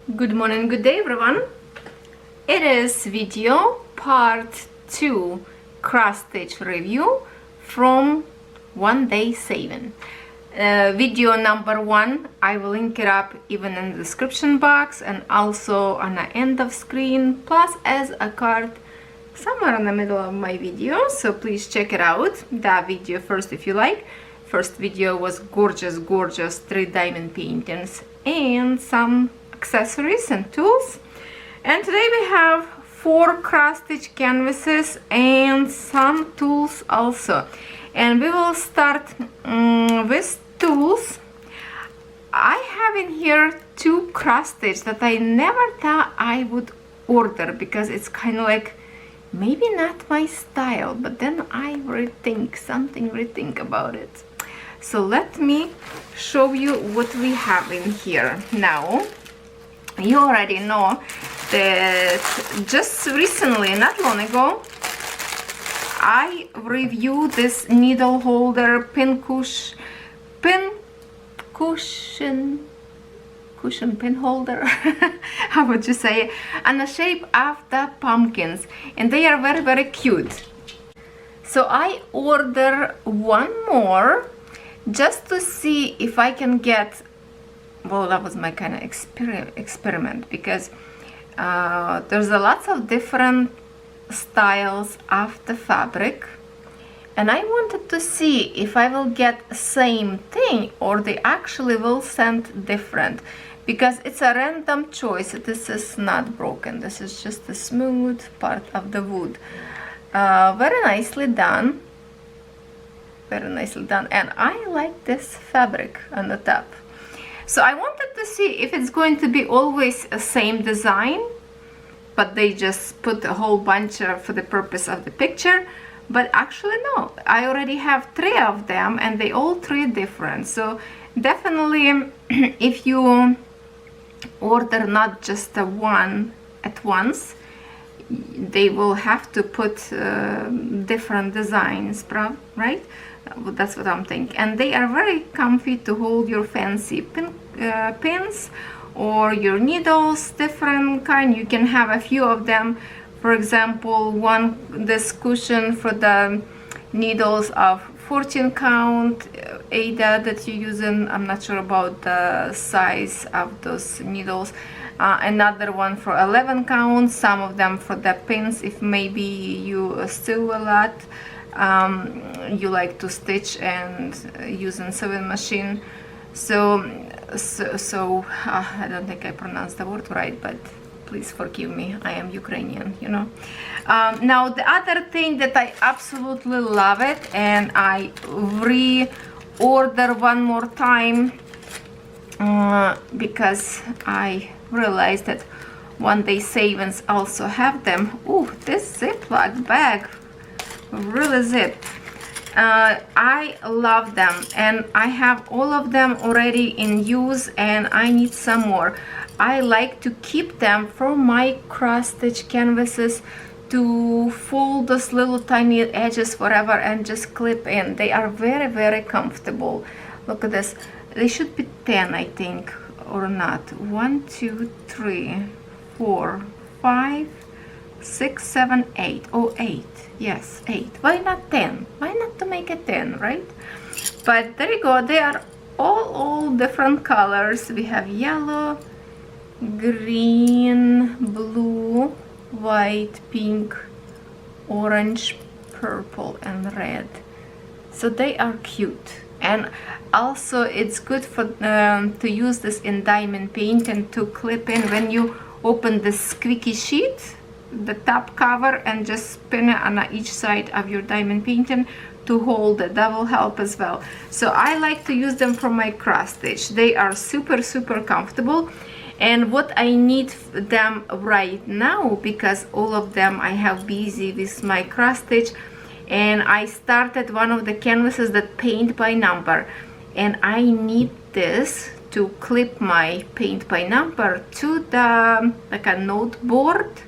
Good morning, good day everyone. It is video part 2 cross stitch review from OneDaySaving. Video number 1, I will link it up even in the description box and also on the end of screen, plus as a card somewhere in the middle of my video, so please check it out, that video first if you like. First video was gorgeous 3 diamond paintings and some accessories and tools, and today we have 4 cross stitch canvases and some tools also, and we will start with tools. I have in here 2 cross stitch that I never thought I would order because it's kind of like maybe not my style, but then I rethink about it. So let me show you what we have in here. Now you already know that just recently, not long ago, I reviewed this needle holder pin holder how would you say, and the shape of the pumpkins, and they are very cute. So I order one more just to see if I can get, well, that was my kind of experiment, because there's a lots of different styles of the fabric, and I wanted to see if I will get same thing or they actually will send different, because it's a random choice. This is not broken, this is just the smooth part of the wood. Very nicely done, and I like this fabric on the top. So I wanted to see if it's going to be always the same design, but they just put a whole bunch for the purpose of the picture. But actually no, I already have 3 of them and they all 3 different. So definitely if you order not just the one at once, they will have to put different designs, right? That's what I'm thinking. And they are very comfy to hold your fancy pins or your needles, different kind. You can have a few of them. For example, this cushion for the needles of 14 count Ada that you're using. I'm not sure about the size of those needles. Another one for 11 count, some of them for the pins if maybe you sew a lot, you like to stitch and using sewing machine. So I don't think I pronounced the word right, but please forgive me, I am Ukrainian, you know. Now the other thing that I absolutely love it, and I reorder one more time because I realized that OneDaySaving also have them. Ooh, this Ziploc bag really zipped. I love them, and I have all of them already in use, and I need some more. I like to keep them for my cross stitch canvases to fold those little tiny edges forever and just clip in. They are very comfortable. Look at this. They should be 10, I think, or not. 1 2 3 4 5 6 7 8. Oh, 8. Yes, 8. Why not 10? Why not to make it 10, right? But there you go. They are all different colors. We have yellow, green, blue, white, pink, orange, purple, and red. So they are cute. And also it's good for to use this in diamond paint and to clip in when you open the squeaky sheet, the top cover, and just spin it on each side of your diamond painting to hold it. That will help as well. So I like to use them for my cross stitch. They are super comfortable. And what I need them right now, because all of them I have busy with my cross stitch, and I started one of the canvases that paint by number, and I need this to clip my paint by number to the like a note board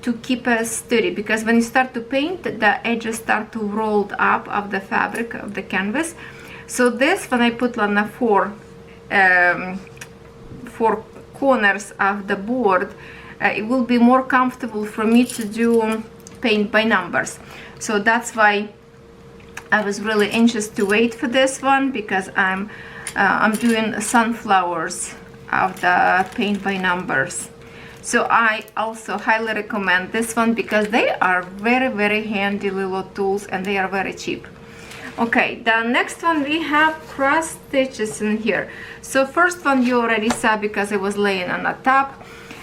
to keep it steady, because when you start to paint, the edges start to roll up of the fabric of the canvas. So this, when I put on a four corners of the board, it will be more comfortable for me to do paint by numbers. So that's why I was really anxious to wait for this one, because I'm doing sunflowers of the paint by numbers. So I also highly recommend this one because they are very, very handy little tools and they are very cheap. Okay, the next one we have cross stitches in here. So first one you already saw because it was laying on the top.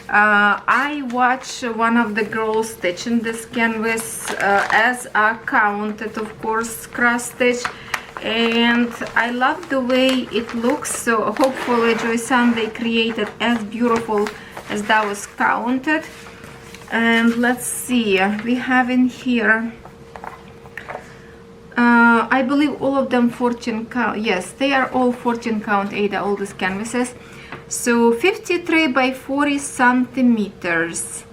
I watched one of the girls stitching this canvas as I counted, of course, cross stitch, and I love the way it looks. So hopefully Joy Sunday created as beautiful as that was counted. And let's see, we have in here I believe all of them 14 count. Yes, they are all 14 count Ada, all these canvases. So 53 by 40 centimeters.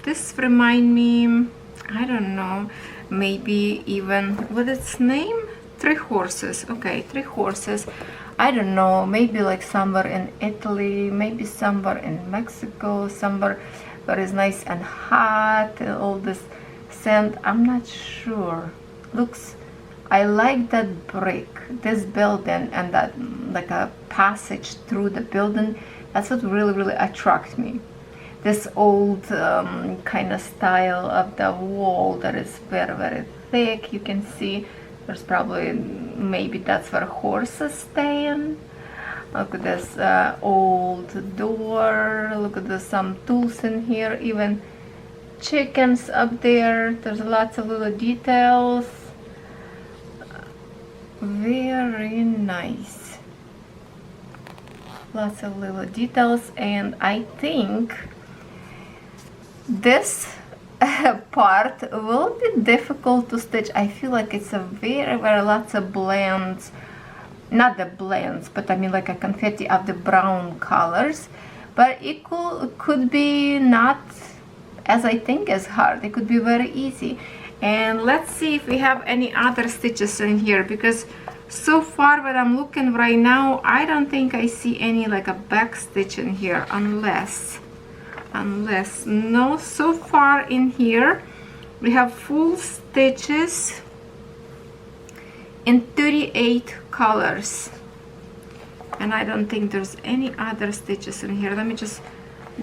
This remind me, I don't know, maybe even what its name? Three Horses. Okay, Three Horses. I don't know, maybe like somewhere in Italy, maybe somewhere in Mexico, somewhere where it's nice and hot, all this sand. I'm not sure. Looks, I like that brick, this building, and that like a passage through the building. That's what really, really attracts me. This old kind of style of the wall that is very, very thick. You can see there's probably, maybe that's where horses stand. Look at this old door. Look at this, some tools in here, even chickens up there. There's lots of little details. Very nice. Lots of little details, and I think this part will be difficult to stitch. I feel like it's a very, very lots of blends, not the blends, but I mean like a confetti of the brown colors, but it could be not as I think as hard. It could be very easy. And let's see if we have any other stitches in here, because so far when I'm looking right now, I don't think I see any like a back stitch in here, unless no, so far in here we have full stitches in 38 colors, and I don't think there's any other stitches in here. Let me just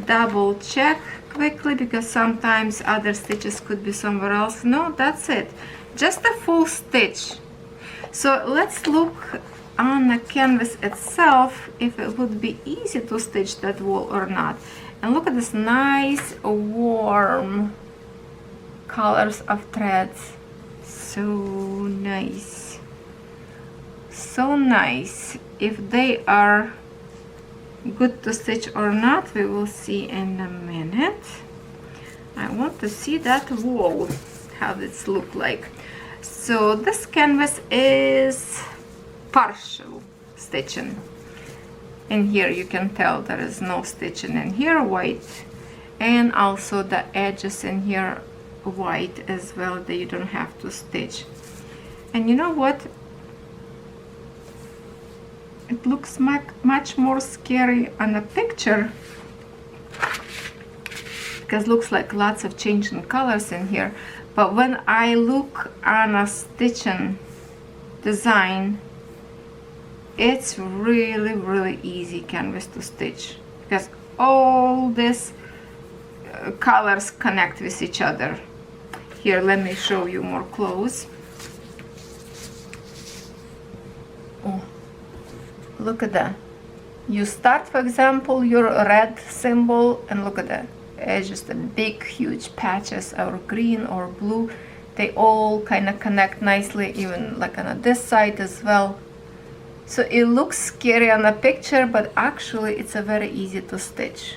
double check quickly, because sometimes other stitches could be somewhere else. No, that's it, just a full stitch. So let's look on the canvas itself if it would be easy to stitch that wall or not. And look at this nice warm colors of threads. So nice, so nice. If they are good to stitch or not, we will see in a minute. I want to see that wall, how this look like. So this canvas is partial stitching. In here you can tell there is no stitching in here, white, and also the edges in here white as well, that you don't have to stitch. And you know what, it looks much more scary on a picture, because looks like lots of changing colors in here, but when I look on a stitching design, it's really, really easy canvas to stitch, because all these colors connect with each other. Here, let me show you more close. Oh, look at that. You start, for example, your red symbol, and look at that. It's just a big, huge patches of green or blue. They all kind of connect nicely, even like on this side as well. So it looks scary on the picture, but actually it's a very easy to stitch.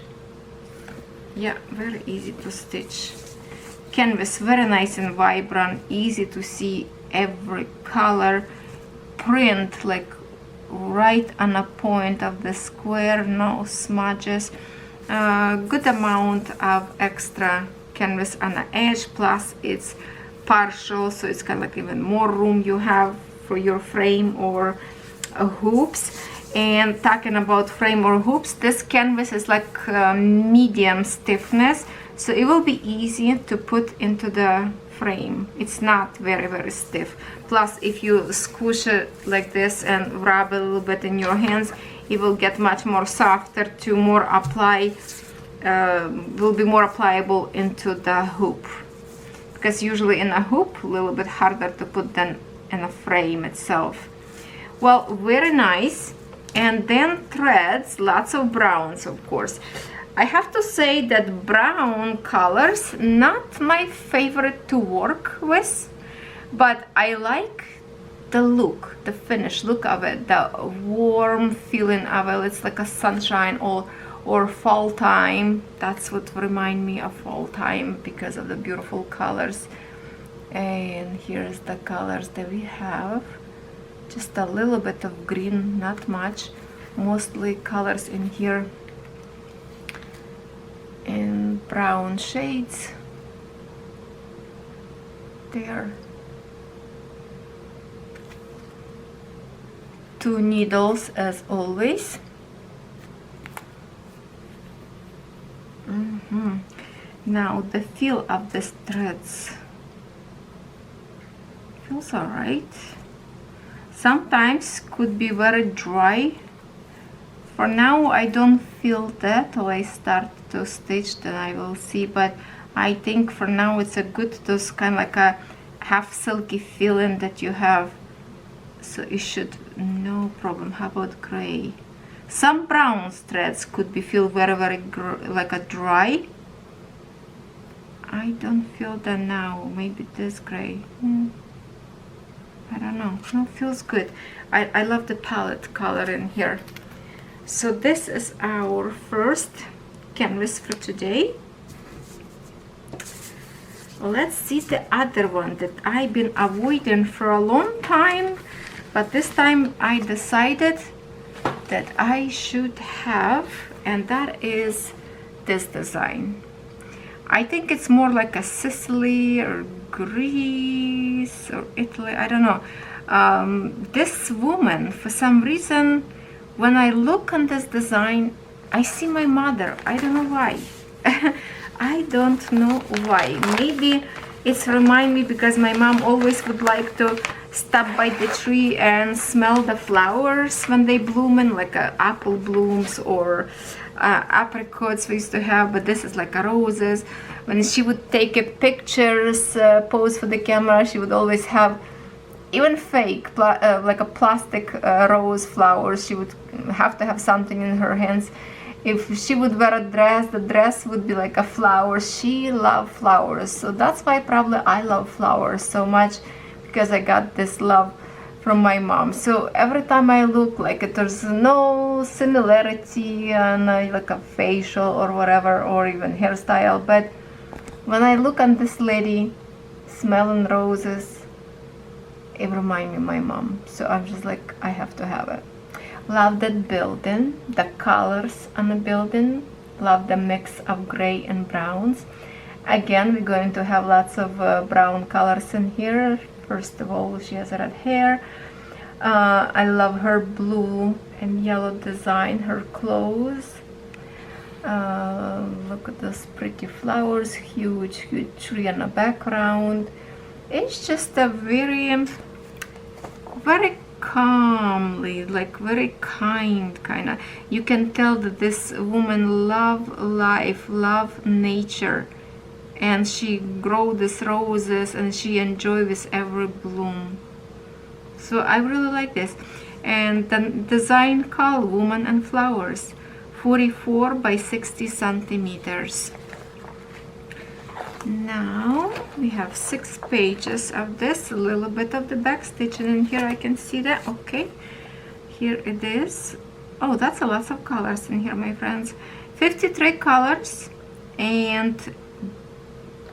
Yeah, very easy to stitch. Canvas very nice and vibrant, easy to see every color. Print like right on a point of the square, no smudges. Good amount of extra canvas on the edge, plus it's partial, so it's kind of like even more room you have for your frame or hoops. And talking about frame or hoops, this canvas is like medium stiffness, so it will be easy to put into the frame. It's not very stiff. Plus, if you squish it like this and rub it a little bit in your hands, it will get much more softer to more apply, will be more applicable into the hoop. Because usually in a hoop, a little bit harder to put than in a frame itself. Well, very nice. And then threads, lots of browns, of course. I have to say that brown colors, not my favorite to work with, but I like the look, the finished look of it, the warm feeling of it. It's like a sunshine or fall time. That's what remind me of fall time because of the beautiful colors. And here's the colors that we have. Just a little bit of green, not much. Mostly colors in here in brown shades. There. 2 needles as always. Now the feel of these threads feels alright. Sometimes could be very dry. For now I don't feel that till I start to stitch, then I will see, but I think for now it's a good, those kind of like a half silky feeling that you have, so it should no problem. How about gray? Some brown threads could be feel very like a dry. I don't feel that now. Maybe this gray. I don't know. No, feels good. I love the palette color in here. So this is our first canvas for today. Let's see the other one that I've been avoiding for a long time, but this time I decided that I should have, and that is this design. I think it's more like a Sicily or Greece or Italy, I don't know. This woman, for some reason, when I look on this design, I see my mother. I don't know why. I don't know why. Maybe it's remind me because my mom always would like to stop by the tree and smell the flowers when they bloom, in like apple blooms or apricots we used to have, but this is like a roses. When she would take a pictures, pose for the camera, she would always have even fake, like a plastic rose flowers. She would have to have something in her hands. If she would wear a dress, the dress would be like a flower. She loved flowers, so that's why probably I love flowers so much, because I got this love from my mom. So every time I look, like there's no similarity on like a facial or whatever, or even hairstyle, but when I look on this lady smelling roses, it reminds me of my mom. So I'm just like, I have to have it. Love that building, the colors on the building. Love the mix of gray and browns. Again, we're going to have lots of brown colors in here. First of all, she has red hair. I love her blue and yellow design, her clothes. Look at those pretty flowers, huge tree in the background. It's just a very calmly, like very kind kind of. You can tell that this woman love life, love nature, and she grow these roses and she enjoy with every bloom. So I really like this. And the design called Woman and Flowers, 44 by 60 centimeters. Now we have 6 pages of this, a little bit of the back stitching in here. I can see that. Okay, here it is. Oh, that's a lot of colors in here, my friends. 53 colors and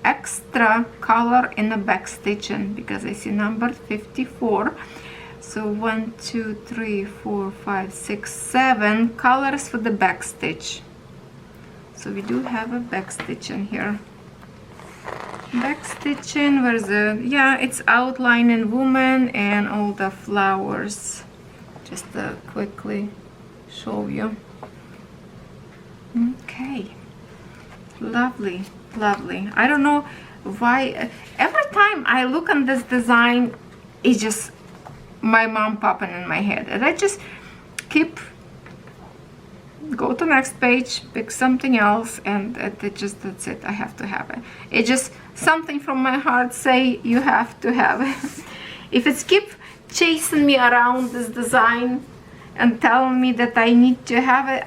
extra color in the back stitching, because I see numbered 54. So 1, 2, 3, 4, 5, 6, 7 colors for the back stitch. So we do have a back stitch in here. Back stitching, where's the, yeah, it's outline in woman and all the flowers. Just quickly show you. Okay, lovely, lovely. I don't know why every time I look on this design, it's just my mom popping in my head, and I just keep go to next page, pick something else, and that's it. I have to have it. It's just something from my heart say you have to have it. If it's keep chasing me around this design and telling me that I need to have it,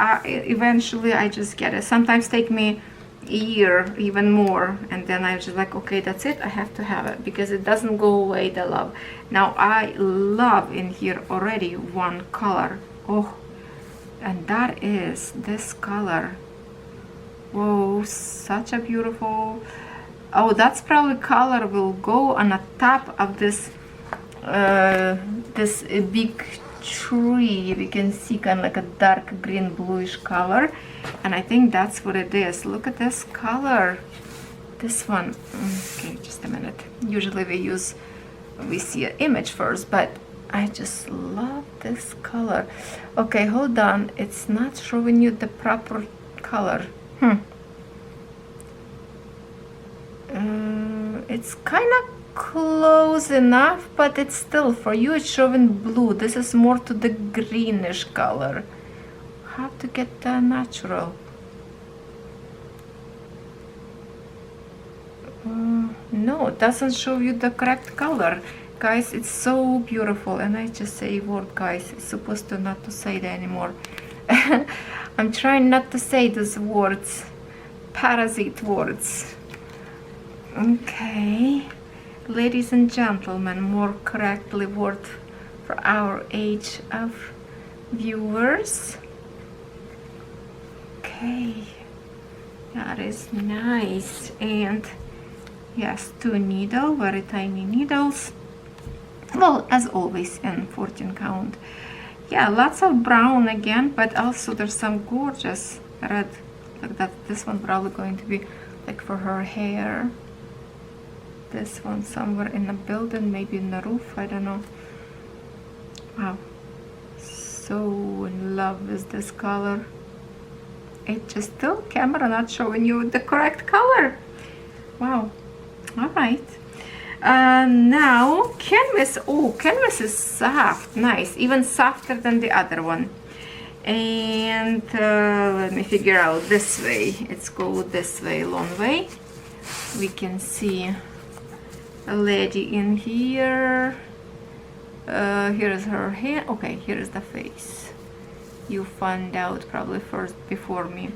eventually I just get it. Sometimes take me a year, even more, and then I'm just like, okay, that's it, I have to have it, because it doesn't go away, the love. Now I love in here already one color. Oh, and that is this color. Whoa, such a beautiful. Oh, that's probably color will go on the top of this this big tree. We can see kind of like a dark green bluish color, and I think that's what it is. Look at this color, this one. Okay, just a minute. Usually we see an image first, but I just love this color. Okay, hold on, it's not showing you the proper color. It's kind of close enough, but it's still, for you it's showing blue. This is more to the greenish color. How to get the natural? No, it doesn't show you the correct color. Guys, it's so beautiful, and I just say word, guys. It's supposed to not to say that anymore. I'm trying not to say those words, parasite words. Okay, ladies and gentlemen, more correctly word for our age of viewers. Okay, that is nice. And yes, 2 needles, very tiny needles. Well, as always, in 14 count. Yeah, lots of brown again, but also there's some gorgeous red, like that. This one probably going to be like for her hair. This one somewhere in the building, maybe in the roof, I don't know. Wow, so in love with this color. It just still camera not showing you the correct color. Wow. All right. Now canvas. Oh, canvas is soft, nice, even softer than the other one. And let me figure out this way. Let's go this way, long way. We can see a lady in here. Here is her hair. Okay, here is the face. You found out probably first before me.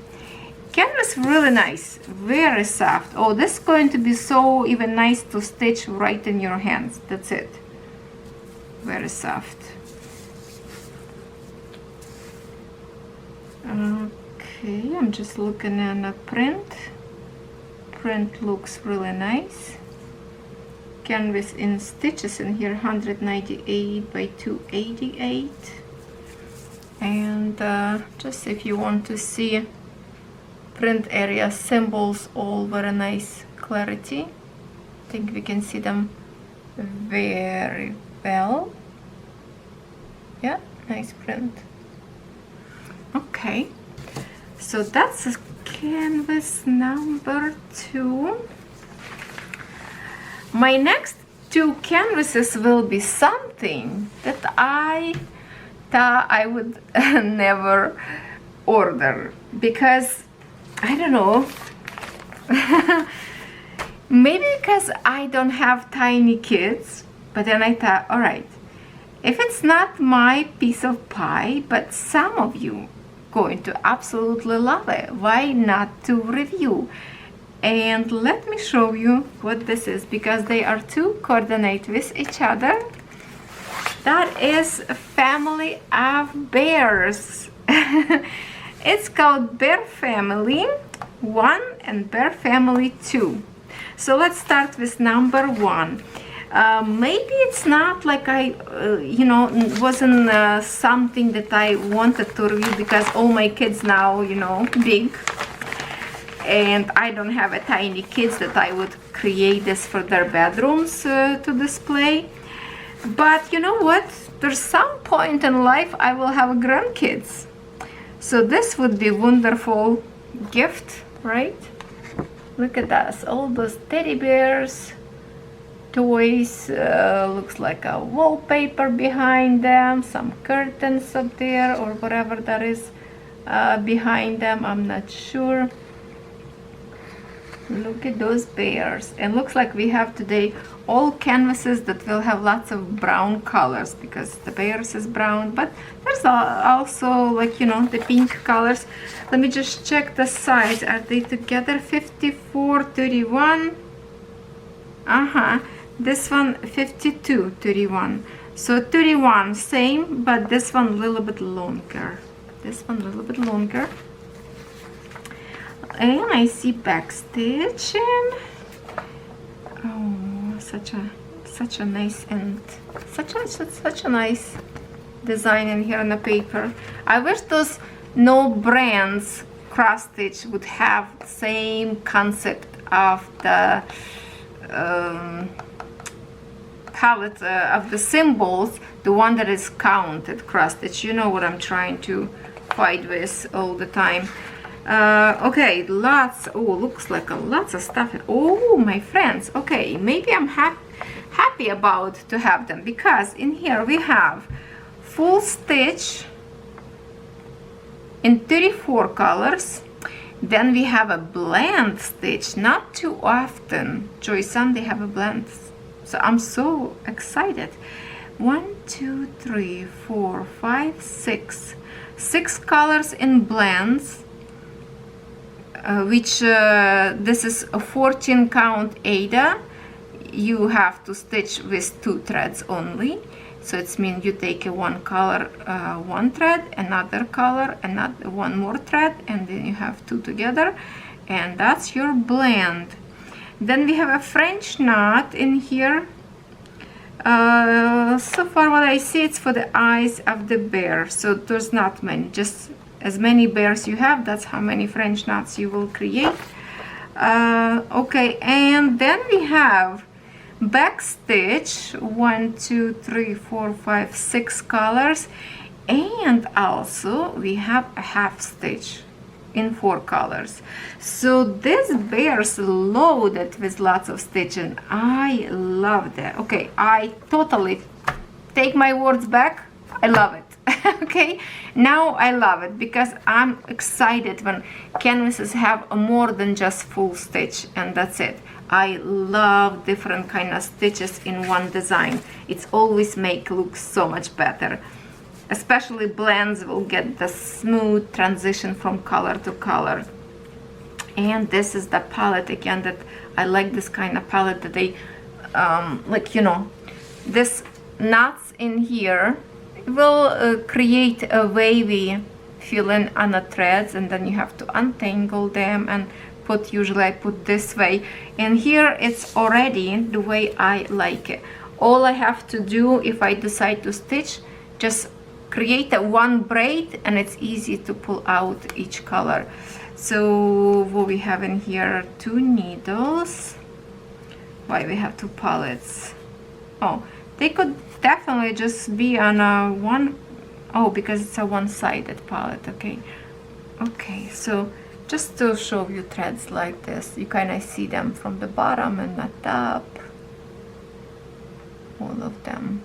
Canvas really nice, very soft. Oh, this is going to be so even nice to stitch right in your hands. That's it. Very soft. Okay, I'm just looking at a print. Print looks really nice. Canvas in stitches in here, 198 by 288. And just if you want to see print area symbols, all very nice clarity. I think we can see them very well. Yeah, nice print. Okay, so that's canvas number 2. My next 2 canvases will be something that I thought I would never order, because I don't know, maybe because I don't have tiny kids. But then I thought, all right, if it's not my piece of pie, but some of you going to absolutely love it, why not to review? And let me show you what this is, because they are to coordinate with each other. That is a family of bears. It's called Bear Family 1 and Bear Family 2. So let's start with number 1. Maybe it's not like I, wasn't something that I wanted to review, because all my kids now, big. And I don't have a tiny kids that I would create this for their bedrooms to display. But you know what? There's some point in life I will have grandkids. So this would be wonderful gift, right? Look at that, all those teddy bears, toys, looks like a wallpaper behind them, some curtains up there or whatever that is behind them, I'm not sure. Look at those bears. And looks like we have today all canvases that will have lots of brown colors because the bears is brown, but there's also, like, you know, the pink colors. Let me just check the size. Are they together? 54, 31. This one 52, 31. So 31 same, but this one a little bit longer. This one a little bit longer. And I see backstitching. Oh, such a nice and such a nice design in here on the paper. I wish those no brands cross stitch would have the same concept of the palette of the symbols, the one that is counted cross stitch. You know what I'm trying to fight with all the time. Okay, lots. Oh, looks like lots of stuff. Oh, my friends. Okay, maybe I'm happy about to have them, because in here we have full stitch in 34 colors. Then we have a blend stitch, not too often. Joy-san, they have a blend, so I'm so excited. 1, 2, 3, 4, 5, 6 colors in blends. Which this is a 14 count Ada. You have to stitch with 2 threads only, so it means you take a one color, one thread, another color, another one more thread, and then you have 2 together, and that's your blend. Then we have a French knot in here. So far what I see, it's for the eyes of the bear, so there's not many, just as many bears you have, that's how many French knots you will create. Okay, and then we have back stitch, 1, 2, 3, 4, 5, 6 colors, and also we have a half stitch in 4 colors. So this bear's loaded with lots of stitching. I love that. Okay, I totally take my words back. I love it. Okay, now I love it because I'm excited when canvases have more than just full stitch and that's it. I love different kind of stitches in one design. It's always make look so much better. Especially blends will get the smooth transition from color to color. And this is the palette again, that I like this kind of palette that they like, you know, this knots in here will create a wavy feeling on the threads, and then you have to untangle them and put, usually I put this way, and here it's already the way I like it. All I have to do if I decide to stitch, just create a one braid and it's easy to pull out each color. So what we have in here, 2 needles. Why we have 2 pallets? Oh, they could definitely just be on a one. Oh, because it's a one-sided palette. Okay, okay, so just to show you threads like this, you kind of see them from the bottom and the top, all of them.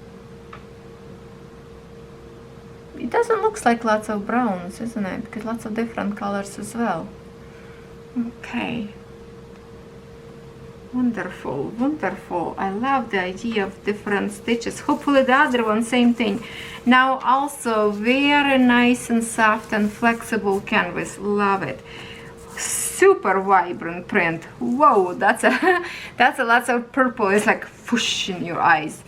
It doesn't look like lots of browns, isn't it? Because lots of different colors as well. Okay. Wonderful, wonderful. I love the idea of different stitches. Hopefully the other one, same thing. Now also very nice and soft and flexible canvas. Love it. Super vibrant print. Whoa, that's a lots of purple. It's like whoosh in your eyes.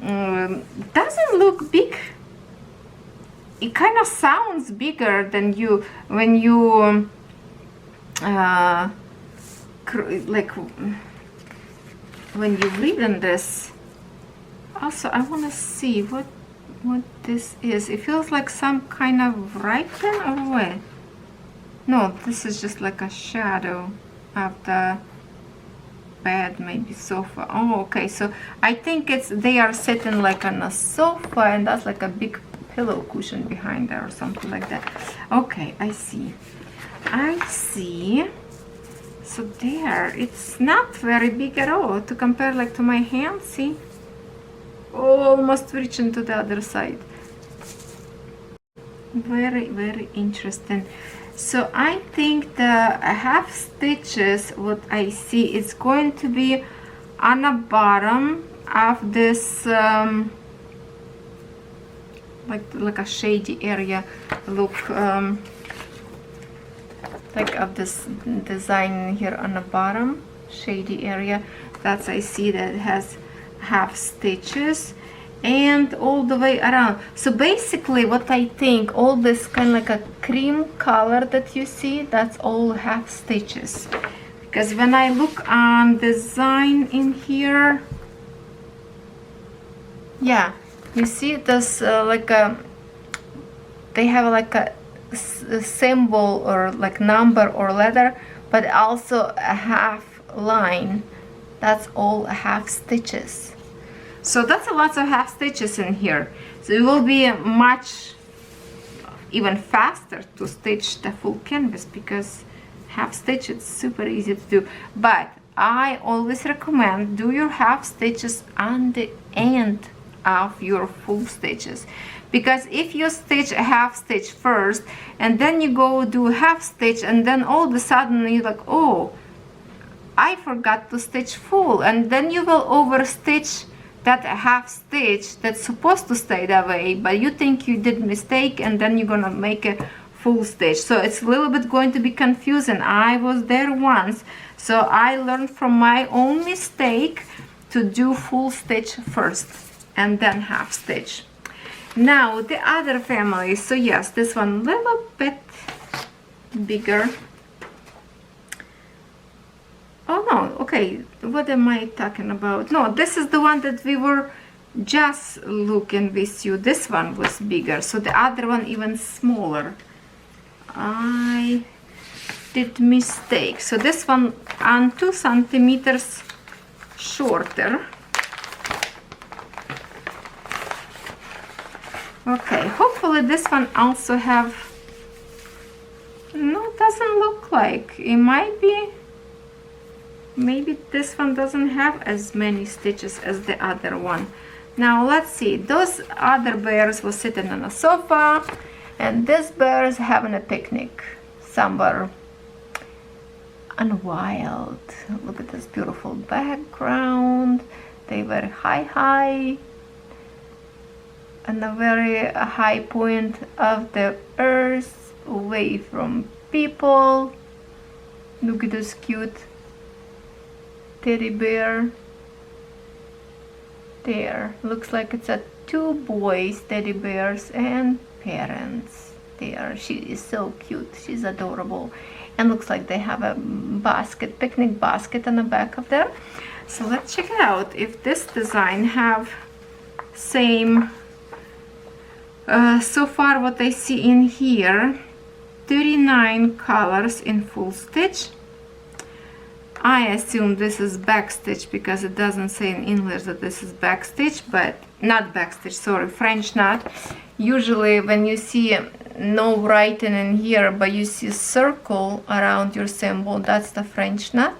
Doesn't look big. It kind of sounds bigger than you when you like when you read in this. Also, I want to see what this is. It feels like some kind of writing or what? No, this is just like a shadow of the bed, maybe sofa. Oh, okay. So I think it's they are sitting like on a sofa, and that's like a big pillow cushion behind there or something like that. Okay, I see. I see. So there, it's not very big at all to compare like to my hand. See, almost reaching to the other side. Very, very interesting. So I think the half stitches, what I see, is going to be on the bottom of this like a shady area look, like of this design here on the bottom, shady area. That's, I see that it has half stitches and all the way around. So basically what I think, all this kind of like a cream color that you see, that's all half stitches. Because when I look on design in here, yeah, you see this like a, they have like a symbol or like number or letter, but also a half line. That's all half stitches. So that's a lot of half stitches in here. So it will be much even faster to stitch the full canvas because half stitch is super easy to do. But I always recommend do your half stitches on the end of your full stitches, because if you stitch a half stitch first and then you go do half stitch and then all of a sudden you're like, oh, I forgot to stitch full, and then you will overstitch that half stitch that's supposed to stay that way, but you think you did mistake and then you're gonna make a full stitch. So it's a little bit going to be confusing. I was there once, so I learned from my own mistake to do full stitch first and then half stitch. Now the other family, so yes, this one a little bit bigger. Oh no, okay, what am I talking about? No, this is the one that we were just looking with you. This one was bigger, so the other one even smaller. I did mistake. So this one on 2 centimeters shorter. Okay, hopefully this one also have, no, it doesn't look like, it might be. Maybe this one doesn't have as many stitches as the other one. Now let's see, those other bears were sitting on a sofa and this bear is having a picnic somewhere on wild. Look at this beautiful background. They were high on a very high point of the earth, away from people. Look at this cute teddy bear there. Looks like it's a 2 boys teddy bears and parents there. She is so cute, she's adorable, and looks like they have a basket, picnic basket on the back of there. So let's check it out if this design have same. So far what I see in here, 39 colors in full stitch. I assume this is backstitch because it doesn't say in English that this is backstitch, but not backstitch, sorry, French knot. Usually when you see no writing in here but you see a circle around your symbol, that's the French knot.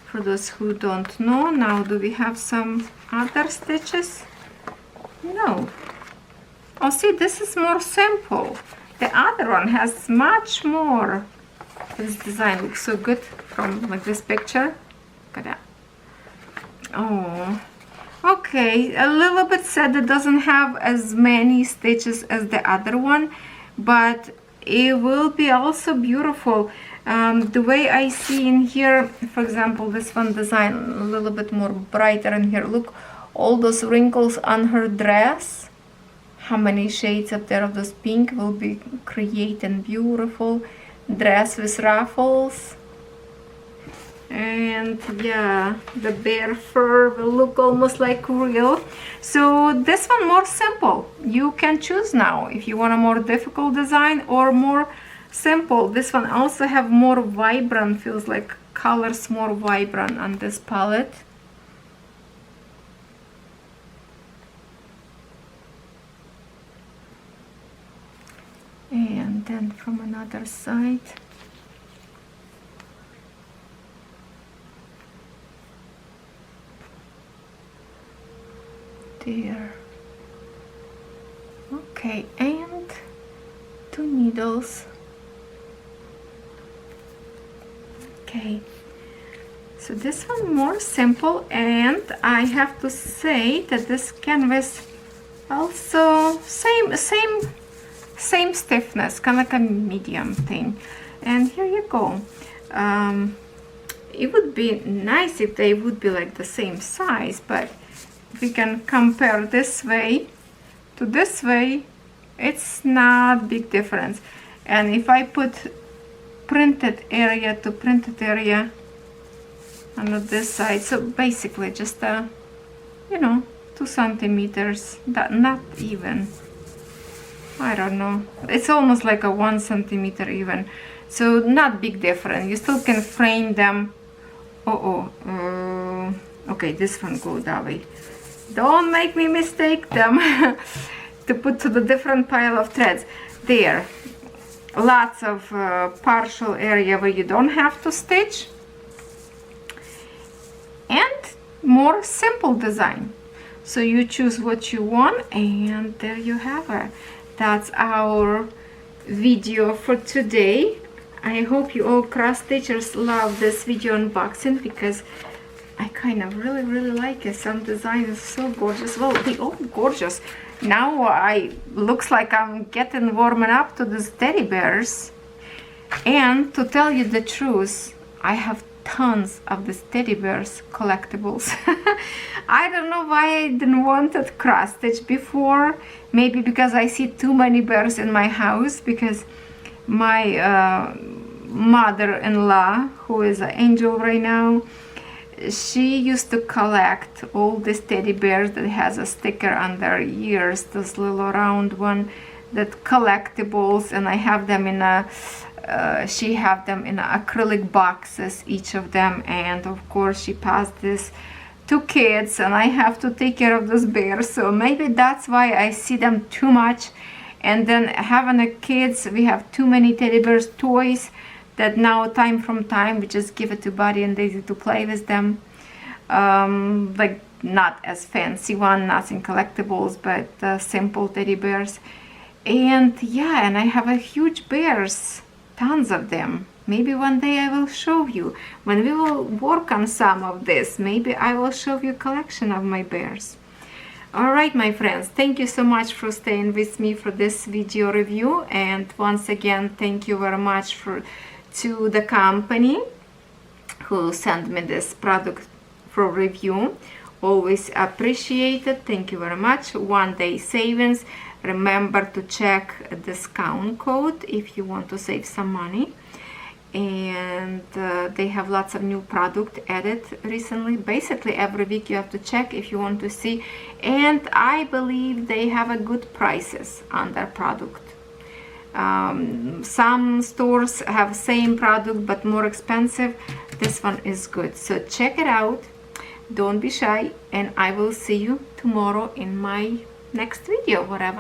For those who don't know. Now do we have some other stitches? No. Oh, see, this is more simple. The other one has much more. This design looks so good from like this picture. Look at that. Oh, okay, a little bit sad it doesn't have as many stitches as the other one, but it will be also beautiful. The way I see in here, for example, this one design a little bit more brighter in here. Look, all those wrinkles on her dress. How many shades up there of this pink will be creating beautiful dress with ruffles. And yeah, the bear fur will look almost like real. So this one more simple. You can choose now if you want a more difficult design or more simple. This one also have more vibrant, feels like colors more vibrant on this palette. then from another side. There. Okay, and 2 needles. Okay, so this one more simple, and I have to say that this canvas also same stiffness, kind of like a medium thing. And here you go. It would be nice if they would be like the same size, but if we can compare this way to this way, it's not big difference. And if I put printed area to printed area on this side, so basically just you know, 2 centimeters, that not even, I don't know, it's almost like a 1 centimeter even, so not big difference. You still can frame them. Okay, this one go that way. Don't make me mistake them. To put to the different pile of threads. There, lots of partial area where you don't have to stitch, and more simple design. So you choose what you want, and there you have it. That's our video for today. I hope you all cross stitchers love this video unboxing, because I kind of really like it. Some design is so gorgeous. Well, they all gorgeous. Now I looks like I'm getting warming up to these teddy bears. And to tell you the truth, I have tons of these teddy bears collectibles. I don't know why I didn't want to cross stitch before. Maybe because I see too many bears in my house, because my mother-in-law, who is an angel right now, she used to collect all these teddy bears that has a sticker on their ears, this little round one, that collectibles, and I have them in a she have them in acrylic boxes, each of them, and of course she passed this to kids, and I have to take care of those bears. So maybe that's why I see them too much. And then having a kids, we have too many teddy bears toys that now time from time we just give it to Buddy and Daisy to play with them. Like not as fancy one, nothing collectibles, but simple teddy bears. And yeah, and I have a huge bears, tons of them. Maybe one day I will show you. When we will work on some of this, maybe I will show you a collection of my bears. Alright, my friends, thank you so much for staying with me for this video review. And once again, thank you very much to the company who sent me this product for review. Always appreciate it. Thank you very much. OneDaySaving. Remember to check a discount code if you want to save some money. And they have lots of new product added recently. Basically every week you have to check if you want to see, and I believe they have a good prices on their product. Some stores have same product but more expensive. This one is good, so check it out. Don't be shy, and I will see you tomorrow in my next video, whatever.